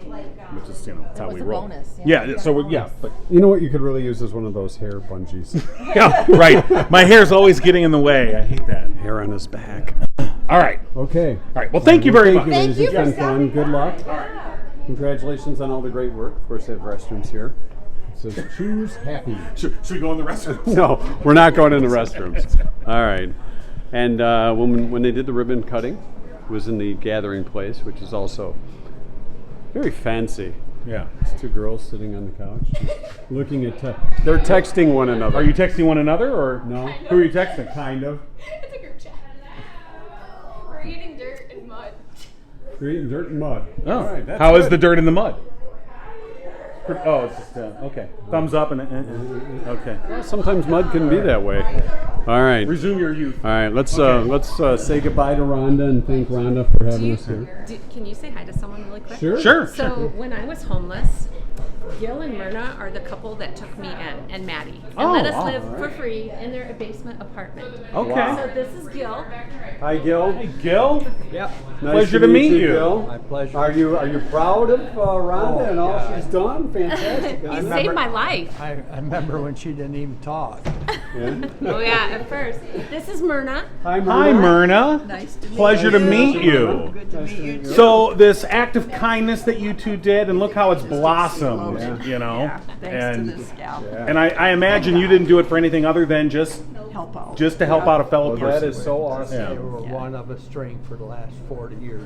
Which is that's how was we a roll. bonus, yeah. Yeah. You got So a we're, yeah, bonus. but You know what you could really use is one of those hair bungees. yeah, right. My hair's always getting in the way. I hate that. Hair on his back. All right. Okay. All right. Well, thank you very much. Thank you. It's been for fun. Good luck. All right. Congratulations on all the great work. Of course, they have restrooms here. It says choose happy. Should we go in the restroom? No, we're not going in the restrooms. All right. And when they did the ribbon cutting, it was in the gathering place, which is also very fancy. Yeah. It's two girls sitting on the couch, just looking at. They're texting one another. Are you texting one another, or No. Who are you texting? Kind of. It's a group chat. We're eating dirt and mud. They're eating dirt and mud. Oh. All right. That's How is good. the dirt in the mud? Oh, it's just okay. Thumbs up and okay. Well, sometimes mud can be that way. All right. Resume your youth. All right. Let's say goodbye to Rhonda and thank Rhonda for having us here. Can you say hi to someone really quick? Sure. Sure. So when I was homeless, Gil and Myrna are the couple that took me in, and Maddie, and Oh, let us wow. live for free in their basement apartment. Okay. So this is Gil. Hi, Gil. Hey, Gil. Yep. Nice Pleasure to meet you. Gil. My pleasure. Are you proud of Rhonda and all yeah. she's done? Fantastic. You saved my life. I remember when she didn't even talk. Yeah. Oh yeah, at first. This is Myrna. Hi, Myrna. Hi, Myrna. Nice to meet Pleasure to meet you. Good to meet you. So this act of kindness that you two did, and look how it's blossomed. Yeah. Thanks and to this gal. and I imagine you didn't do it for anything other than just Help out. to help out a fellow Well, person. that is so awesome. Yeah. They were one of a string for the last 40 years.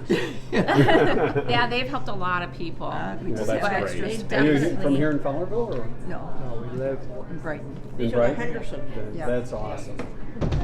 Yeah, they've helped a lot of people. We just that's have great. extra Are you definitely. from here in Fowlerville or No, No, we live in Brighton. in Brighton? Henderson. Yeah. That's awesome.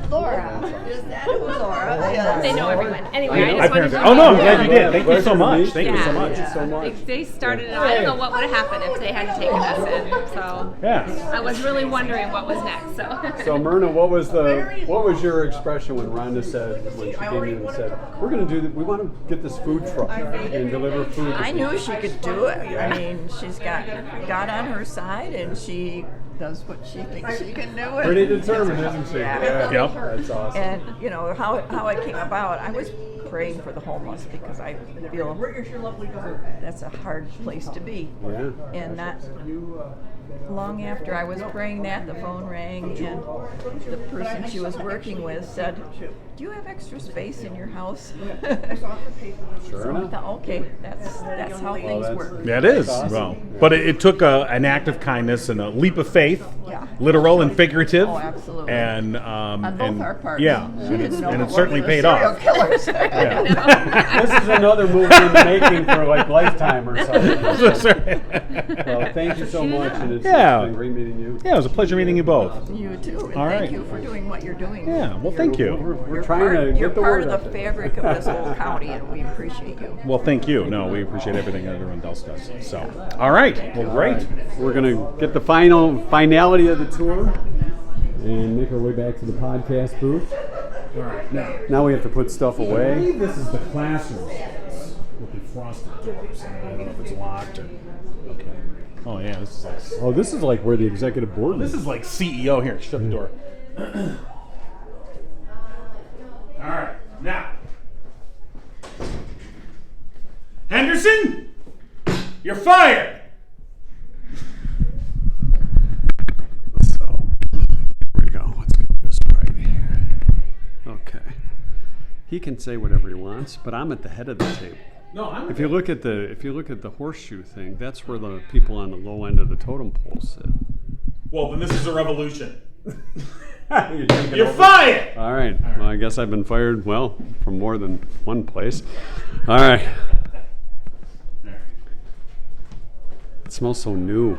Laura. Is that who Laura? Yes. They know everyone. Anyway, I My just wanted parents. to. Oh no, I'm glad you did. Thank you Pleasure so to much. meet Thank you you. so much. Thank you so much. They started it. I don't know what would have happened if they hadn't taken us in. So Yeah. I was really wondering what was next. So Myrna, what was your expression when Rhonda said when she came in and said we're going to do we want to get this food truck and deliver food? I knew she could do it. I mean, she's got God on her side, and she does what she thinks she can do. Pretty determined, isn't she? Yeah. Yep. That's awesome. And you know how it came about. I was praying for the homeless because I feel that's a hard place to be. Yeah. And not long after I was praying that, the phone rang, and the person she was working with said, "Do you have extra space in your house?" Sure So I enough. thought, okay, that's how things work. Yeah, it is. Well, but it took an act of kindness and a leap of faith, Yeah. literal and figurative. Oh, absolutely. And On both and, our parts. Yeah, She and didn't know it what certainly were paid serial off. killers. Yeah. This is another movie in the making for like Lifetime or something. That's right. Well, thank you so much, and it's Yeah. been great meeting you. Yeah, it was a pleasure meeting you both. You too, and All thank right. you for doing what you're doing. Yeah, well, thank you. We're You're trying part, to you're get the part word of out the there. fabric of this whole county, and we appreciate you. Well, thank you. No, we appreciate everything that everyone else does. So, all right. Well, great. We're gonna get the finality of the tour and make our way back to the podcast booth. All right. Now we have to put stuff I away. believe this is the classroom with the frosted doors. I don't know if it's locked or. Okay. Oh yeah, this is like. Oh, this is like where the executive board This is. is like CEO here. Shut the door. All right, now. Henderson, you're fired. So, here we go. Let's get this right here. Okay. He can say whatever he wants, but I'm at the head of the table. No, I'm. If you look at the horseshoe thing, that's where the people on the low end of the totem pole sit. Well, then this is a revolution. You're taking You're over. fired. All right. Well, I guess I've been fired, well, from more than one place. All right. It smells so new.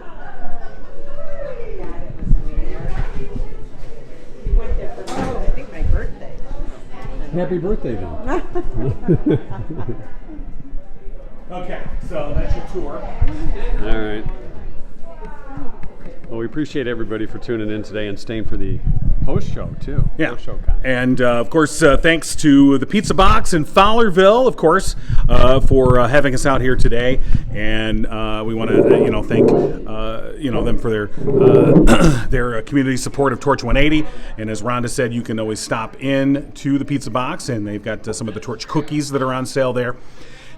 I think my birthday. Happy birthday, then. Okay, so that's your tour. All right. Well, we appreciate everybody for tuning in today and staying for the post show too. Yeah, Post show content. and of course, thanks to the Pizza Box in Fowlerville, of course, for having us out here today. And we want to, thank them for their their community support of Torch 180. And as Rhonda said, you can always stop in to the Pizza Box, and they've got some of the Torch cookies that are on sale there.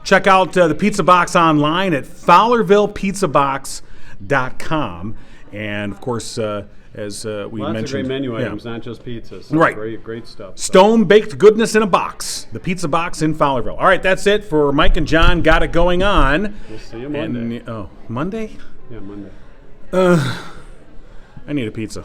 Check out the Pizza Box online at FowlervillePizzaBox.com. And of course, as we Lots mentioned, of great menu yeah. items, not just pizza. So Right. Great stuff. Stone baked goodness in a box. The Pizza Box in Fowlerville. All right, that's it for Mike and John. Got it going on. We'll see you Monday. And, Monday? Yeah, Monday. I need a pizza.